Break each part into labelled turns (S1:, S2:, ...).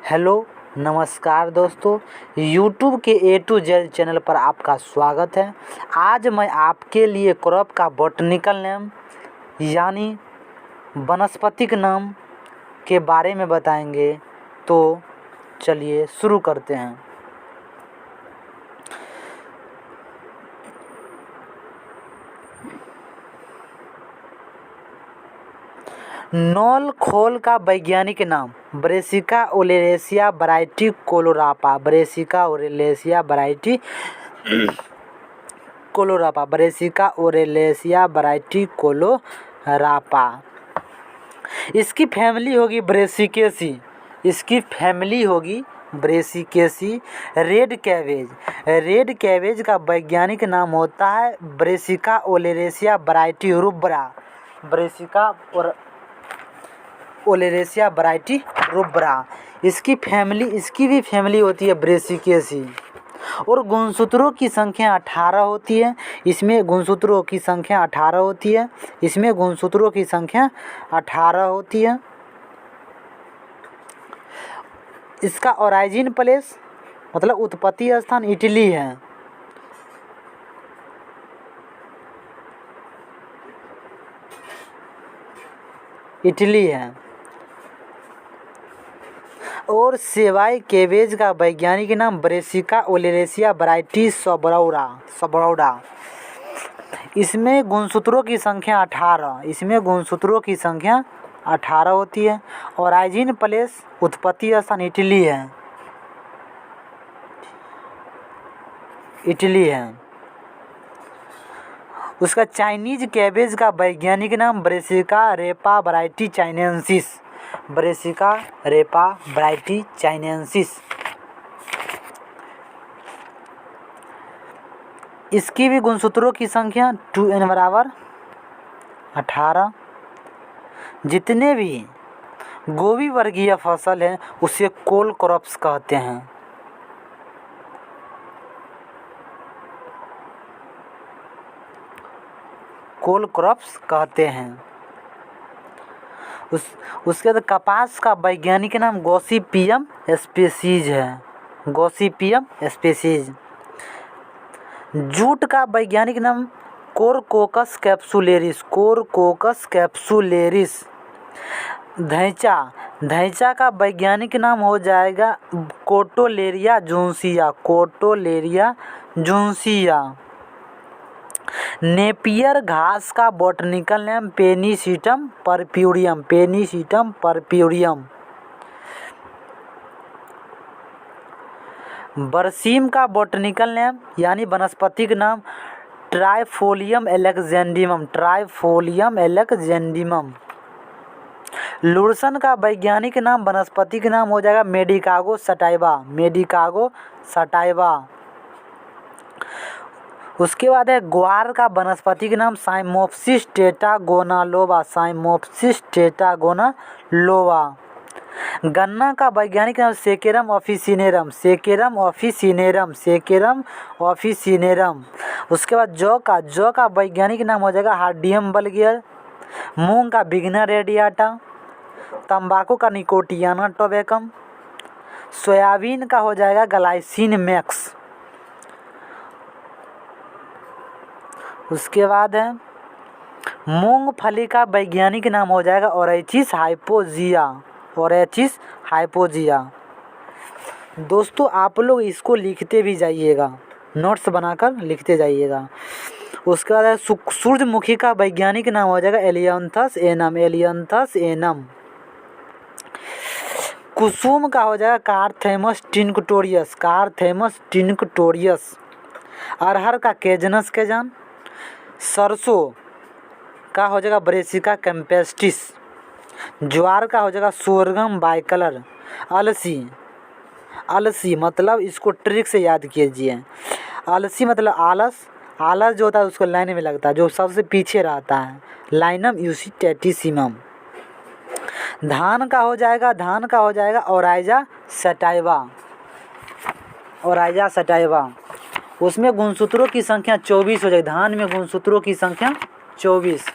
S1: Hello नमस्कार दोस्तों, YouTube के ए टू जेड चैनल पर आपका स्वागत है। आज मैं आपके लिए क्रॉप का बॉटनिकल नेम यानी वनस्पतिक नाम के बारे में बताएंगे। तो चलिए शुरू करते हैं। नॉल खोल का वैज्ञानिक नाम ब्रेसिका ओलेरेसिया वैरायटी कोलोरापा। ब्रेसिका ओलेरेसिया वैरायटी कोलोरापा। ब्रेसिका ओलेरेसिया वैरायटी कोलोरापा। इसकी फैमिली होगी ब्रेसिकेसी। इसकी फैमिली होगी brassicaceae. Red cabbage. Red cabbage का वैज्ञानिक नाम होता है brassica oleracea variety rubra. Brassica और ओलेरेसिया वैरायटी रुब्रा। इसकी भी फैमिली होती है ब्रेसिकेसी। और गुणसूत्रों की संख्या 18 होती है। इसमें गुणसूत्रों की संख्या 18 होती है। इसमें गुणसूत्रों की संख्या 18 होती है। इसका ओरिजिन प्लेस मतलब उत्पत्ति स्थान इटली है। इटली है। और सेवाई केबेज का वैज्ञानिक नाम ब्रेसिका ओलेरेसिया वैरायटी सबरौडा। इसमें गुणसूत्रों की संख्या 18। इसमें गुणसूत्रों की संख्या 18 होती है। ओरिजिन प्लेस उत्पत्ति स्थान इटली है। इटली है। उसका चाइनीज कैबेज का वैज्ञानिक नाम Brassica रेपा variety chinensis. Brassica रेपा variety chinensis. इसकी भी गुणसूत्रों की संख्या 2n बराबर 18। जितने भी गोभी वर्गीय फसल हैं उसे कोल क्रॉप्स कहते हैं। कोल क्रॉप्स कहते हैं। उसके बाद कपास का वैज्ञानिक नाम गॉसिपियम स्पेसीज है। Gossypium species. जूट का वैज्ञानिक नाम कोरकोकस कैप्सुलेरिस। कोरकोकस कैप्सुलेरिस। धैंचा का वैज्ञानिक नाम हो जाएगा कोटोलेरिया जूनसिया। कोटोलेरिया जूनसिया। नेपियर घास का बॉटनिकल नेम पेनिसिटम परप्यूरियम। पेनिसिटम परप्यूरियम। बरसीम का बॉटनिकल नेम यानी वनस्पतिक नाम ट्राइफोलियम एलेक्जेंडिमम। ट्राइफोलियम एलेक्जेंडिमम। लुरसन का वैज्ञानिक नाम वनस्पतिक नाम हो जाएगा मेडिकागो सटाइवा। मेडिकागो सटाइवा। उसके बाद है ग्वार का वनस्पतिक नाम साइमोप्सिस टेट्रागोनालोबा। साइमोप्सिस टेट्रागोनालोबा। गन्ना का वैज्ञानिक नाम saccharum officinarum. Saccharum officinarum. Saccharum officinarum. उसके बाद जौ का वैज्ञानिक नाम हो जाएगा हार्डियम बल्गियर। मूंग का बिगनर रेडियाटा। तंबाकू का निकोटियाना टोबैकम। सोयाबीन का हो जाएगा ग्लाइसिन मैक्स। उसके बाद है मूंगफली का वैज्ञानिक नाम हो जाएगा ओरेचिस हाइपोजिया। ओरेचिस हाइपोजिया। दोस्तों आप लोग इसको लिखते भी जाइएगा, नोट्स बनाकर लिखते जाइएगा। उसके बाद है सूरजमुखी का वैज्ञानिक नाम हो जाएगा एलियंथस एनम। एलियंथस एनम। कुसुम का हो जाएगा कारथेमस टिंक्टोरियस। कारथेमस टिंक्टोरियस। अरहर का केजनस केजान। सरसों का हो जाएगा ब्रेसिका कैम्पेस्टिस। ज्वार का हो जाएगा सोरगम बाइकलर। अलसी मतलब इसको ट्रिक से याद कीजिए। अलसी मतलब आलस। आलस जो होता है उसको लाइन में लगता है, जो सबसे पीछे रहता है। लाइनम यूसिटेटिसिमम। धान का हो जाएगा ओराइजा सटाइवा। Oryza sativa. उसमें गुणसूत्रों की संख्या 24 हो जाएगी। धान में गुणसूत्रों की संख्या 24।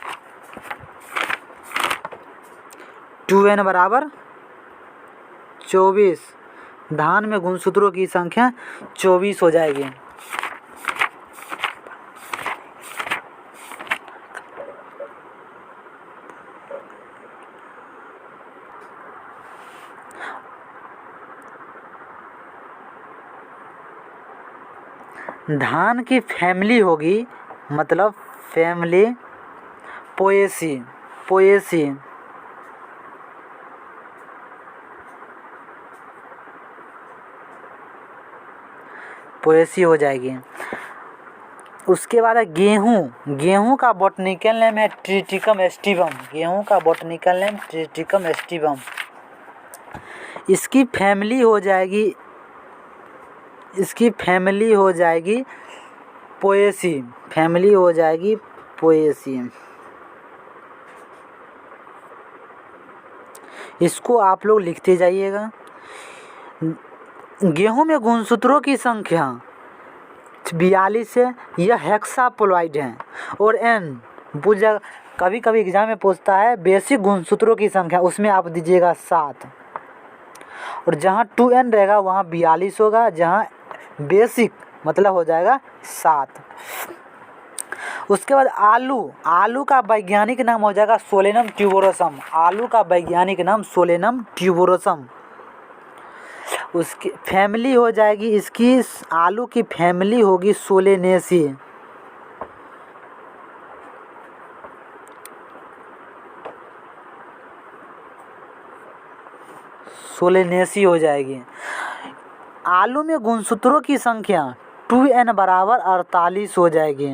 S1: 2n बराबर 24। धान में गुणसूत्रों की संख्या 24 हो जाएगी। धान की फैमिली होगी, मतलब फैमिली पोएसी, पोएसी पोएसी हो जाएगी। उसके बाद है गेहूँ। गेहूँ का बॉटनिकल नेम है ट्रिटिकम एस्टिवम। गेहूँ का बॉटनिकल नेम ट्रिटिकम एस्टिवम। इसकी फैमिली हो जाएगी, इसकी फैमिली हो जाएगी पोएसी, फैमिली हो जाएगी पोएसी। इसको आप लोग लिखते जाइएगा। गेहूं में गुणसूत्रों की संख्या 42 है। यह हेक्साप्लॉइड है। और एन पूछा, कभी कभी एग्जाम में पूछता है बेसिक गुणसूत्रों की संख्या, उसमें आप दीजिएगा 7। और जहाँ 2n रहेगा वहाँ 42 होगा, जहाँ बेसिक मतलब हो जाएगा 7। उसके बाद आलू। आलू का वैज्ञानिक नाम हो जाएगा सोलेनम ट्यूबरोसम। आलू का वैज्ञानिक नाम सोलेनम ट्यूबरोसम। उसकी फैमिली हो जाएगी, इसकी आलू की फैमिली होगी सोलेनेसी। सोलेनेसी हो जाएगी। आलू में गुणसूत्रों की संख्या 2n बराबर 48 हो जाएगी।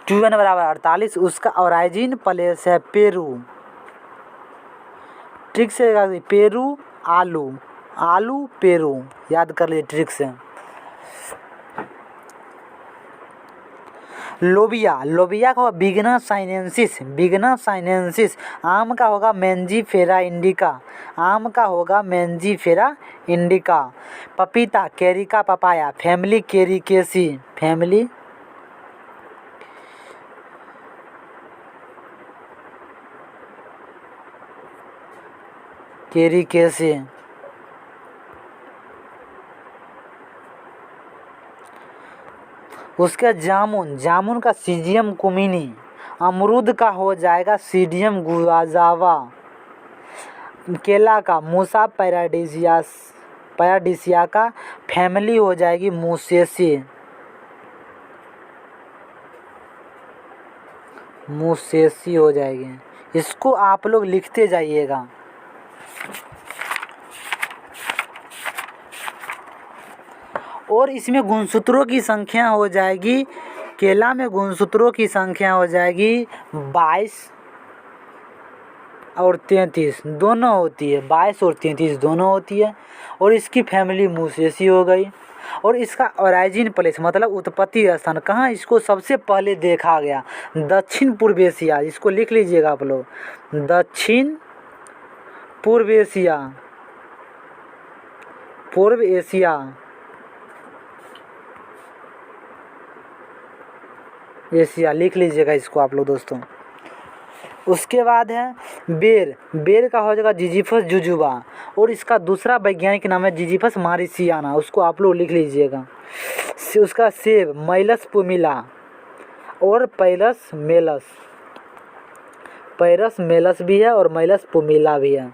S1: 2n बराबर 48। उसका ओरिजिन प्लेस है पेरू। ट्रिक से पेरू आलू, आलू पेरू याद कर लीजिए ट्रिक से। लोबिया। लोबिया का होगा बिगना साइनेंसिस, बिगना साइनेंसिस। आम का होगा मैंजीफेरा इंडिका, आम का होगा मैंजीफेरा इंडिका। पपीता Carica papaya, family Caricaceae, family Caricaceae. उसका जामुन, जामुन का सीजियम कुमिनी। अमरूद का हो जाएगा सीडियम गुआजावा। केला का मूसा पैराडिसियास, पैराडिसिया का फैमिली हो जाएगी मूसेसी, मूसेसी हो जाएगी। इसको आप लोग लिखते जाइएगा। और इसमें गुणसूत्रों की संख्या हो जाएगी, केला में गुणसूत्रों की संख्या हो जाएगी 22 और 33 दोनों होती है, 22 और 33 दोनों होती है। और इसकी फैमिली मूसेसी हो गई। और इसका ओरिजिन प्लेस मतलब उत्पत्ति स्थान कहाँ इसको सबसे पहले देखा गया, दक्षिण पूर्व एशिया। इसको लिख लीजिएगा आप लोग, दक्षिण पूर्व एशिया, पूर्व एशिया, एशिया लिख लीजिएगा इसको आप लोग दोस्तों। उसके बाद है बेर। बेर का हो जाएगा जिजीफस जुजुबा। और इसका दूसरा वैज्ञानिक नाम है जिजीफस मारिसियाना, उसको आप लोग लिख लीजिएगा। उसका सेब मैलस पुमिला और पैरस मेलस, पैरस मेलस भी है और मैलस पुमिला भी है।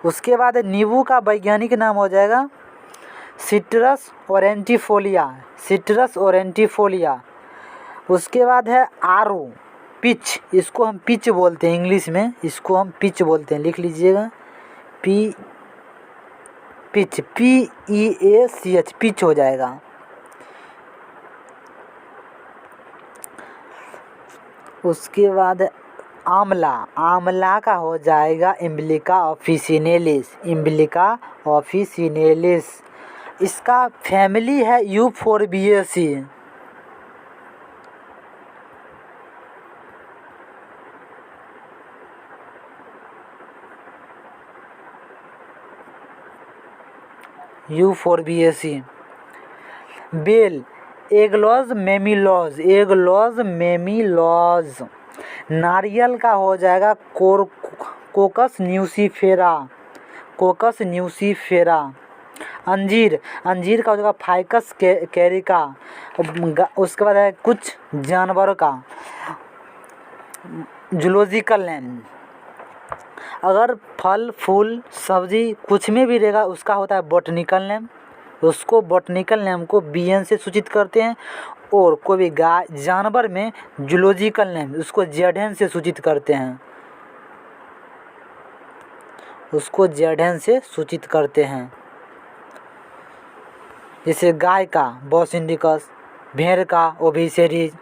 S1: उसके बाद नींबू का वैज्ञानिक नाम हो जाएगा सिट्रस ओरेंटिफोलिया, सिट्रस ओरेंटिफोलिया। उसके बाद है आरू, पिच, इसको हम पिच बोलते हैं इंग्लिश में, इसको हम पिच बोलते हैं, लिख लीजिएगा पी, पिच, PEACH, पिच हो जाएगा। उसके बाद आंवला, आंवला का हो जाएगा इम्बिलिका ऑफिसिनेलिस, इम्बिलिका ऑफिसिनेलिस। इसका फैमिली है यूफोर्बिएसी, यूफोर्बिएसी। बेल एगलॉज मेमिलॉज, एगलॉज मेमिलॉज। नारियल का हो जाएगा कोकस न्यूसीफेरा, कोकस न्यूसीफेरा। अंजीर का हो जाएगा फाइकस कैरिका। उसके बाद है कुछ जानवरों का जूलॉजिकल नेम। अगर फल फूल सब्जी कुछ में भी रहेगा उसका होता है बॉटनिकल नेम। उसको बॉटनिकल नेम को BN से सूचित करते हैं। और कोई भी गाय जानवर में जूलॉजिकल नेम उसको ZN से सूचित करते हैं। उसको ZN से सूचित करते हैं। जैसे गाय का बॉस इंडिकस, भेड़ का ओविस एरीज,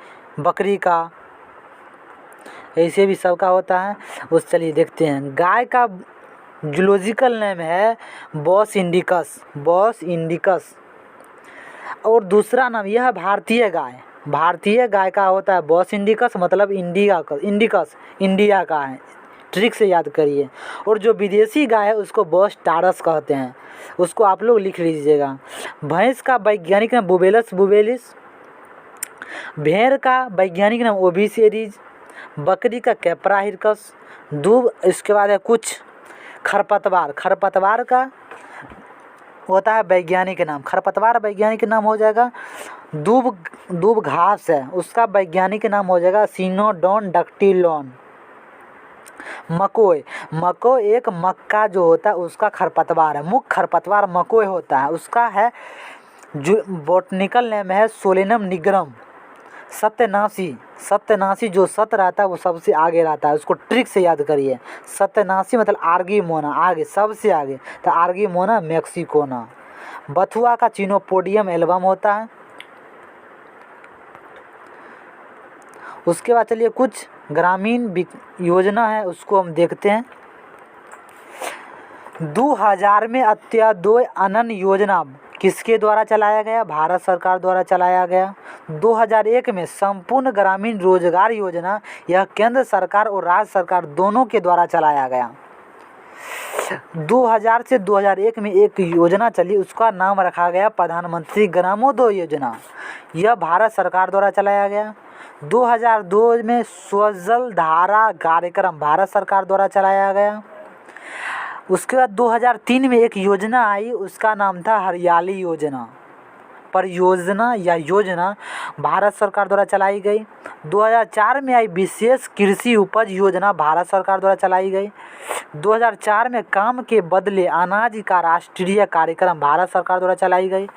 S1: बकरी का, ऐसे भी सबका होता है। उस चलिए देखते हैं। गाय का जूलॉजिकल नेम है बॉस इंडिकस। और दूसरा नाम यह भारतीय गाय का होता है बॉस इंडिकस, मतलब इंडिया का है, ट्रिक से याद करिए। और जो विदेशी गाय है उसको बॉस टारस कहते हैं, उसको आप लोग लिख लीजिएगा। भैंस का वैज्ञानिक नाम बुबेलिस। भेड़ का वैज्ञानिक नाम ओविस एरीज। बकरी का कैप्रा हिरकस। दूब, इसके बाद है कुछ खरपतवार का होता है वैज्ञानिक नाम। खरपतवार वैज्ञानिक नाम हो जाएगा दूब घास है, उसका वैज्ञानिक नाम हो जाएगा सिनोडोन डक्टिलोन। मकोय एक मक्का जो होता है उसका खरपतवार है, मुख्य खरपतवार मकोय होता है, उसका है बॉटनिकल नेम है सोलेनम निग्रम। सत्यनाशी जो सत्य रहता है वो सबसे आगे रहता है, उसको ट्रिक से याद करिए। सत्यनाशी मतलब आर्गीमोना, आगे सबसे आगे, तो आर्गीमोना मैक्सिकोना। बथुआ का चिनोपोडियम एल्बम होता है। उसके बाद चलिए कुछ ग्रामीण योजना है उसको हम देखते हैं। 2000 में अंत्योदय अन्न योजना किसके द्वारा चलाया गया? भारत सरकार द्वारा चलाया गया। 2001 में संपूर्ण ग्रामीण रोजगार योजना, यह केंद्र सरकार और राज्य सरकार दोनों के द्वारा चलाया गया। 2000 से 2001 में एक योजना चली, उसका नाम रखा गया प्रधानमंत्री ग्रामोदय योजना, यह भारत सरकार द्वारा चलाया गया। 2002 में स्वजल धारा कार्यक्रम भारत सरकार द्वारा चलाया गया। उसके बाद 2003 में एक योजना आई, उसका नाम था हरियाली योजना। परियोजना या योजना भारत सरकार द्वारा चलाई गई। 2004 में आई विशेष कृषि उपज योजना भारत सरकार द्वारा चलाई गई। 2004 में काम के बदले अनाज का राष्ट्रीय कार्यक्रम भारत सरकार द्वारा चलाई गई।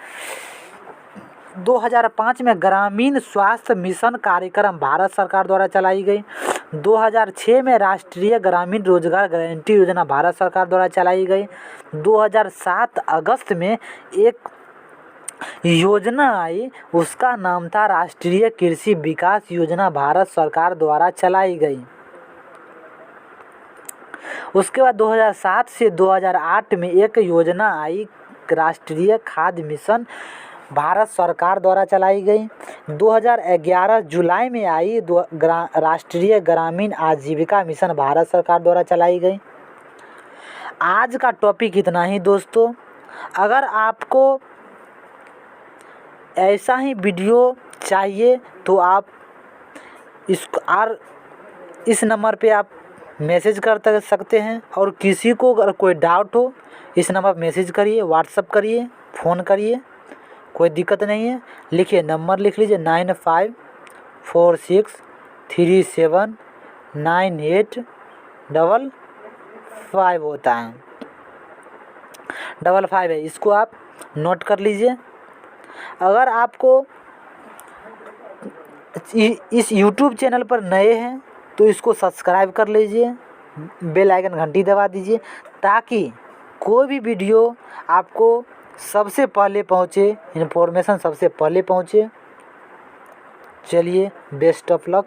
S1: 2005 में ग्रामीण स्वास्थ्य मिशन कार्यक्रम भारत सरकार द्वारा चलाई गई। 2006 में राष्ट्रीय ग्रामीण रोजगार गारंटी योजना भारत सरकार द्वारा चलाई गई। 2007 अगस्त में एक योजना आई, उसका नाम था राष्ट्रीय कृषि विकास योजना भारत सरकार द्वारा चलाई गई। उसके बाद 2007 से 2008 में एक योजना आई, राष्ट्रीय खाद्य मिशन भारत सरकार द्वारा चलाई गई। 2011 जुलाई में आई राष्ट्रीय ग्रामीण आजीविका मिशन भारत सरकार द्वारा चलाई गई। आज का टॉपिक इतना ही दोस्तों। अगर आपको ऐसा ही वीडियो चाहिए तो आप इस नंबर पे आप मैसेज कर सकते हैं। और किसी को अगर कोई डाउट हो इस नंबर पर मैसेज करिए, व्हाट्सअप करिए, फ़ोन करिए, कोई दिक्कत नहीं है। लिखिए, नंबर लिख लीजिए 9546379855 होता है, 55 है, इसको आप नोट कर लीजिए। अगर आपको इस YouTube चैनल पर नए हैं तो इसको सब्सक्राइब कर लीजिए, बेल आइकन घंटी दबा दीजिए, ताकि कोई भी वीडियो आपको सबसे पहले पहुँचे, इन्फॉर्मेशन सबसे पहले पहुँचे। चलिए, बेस्ट ऑफ लक।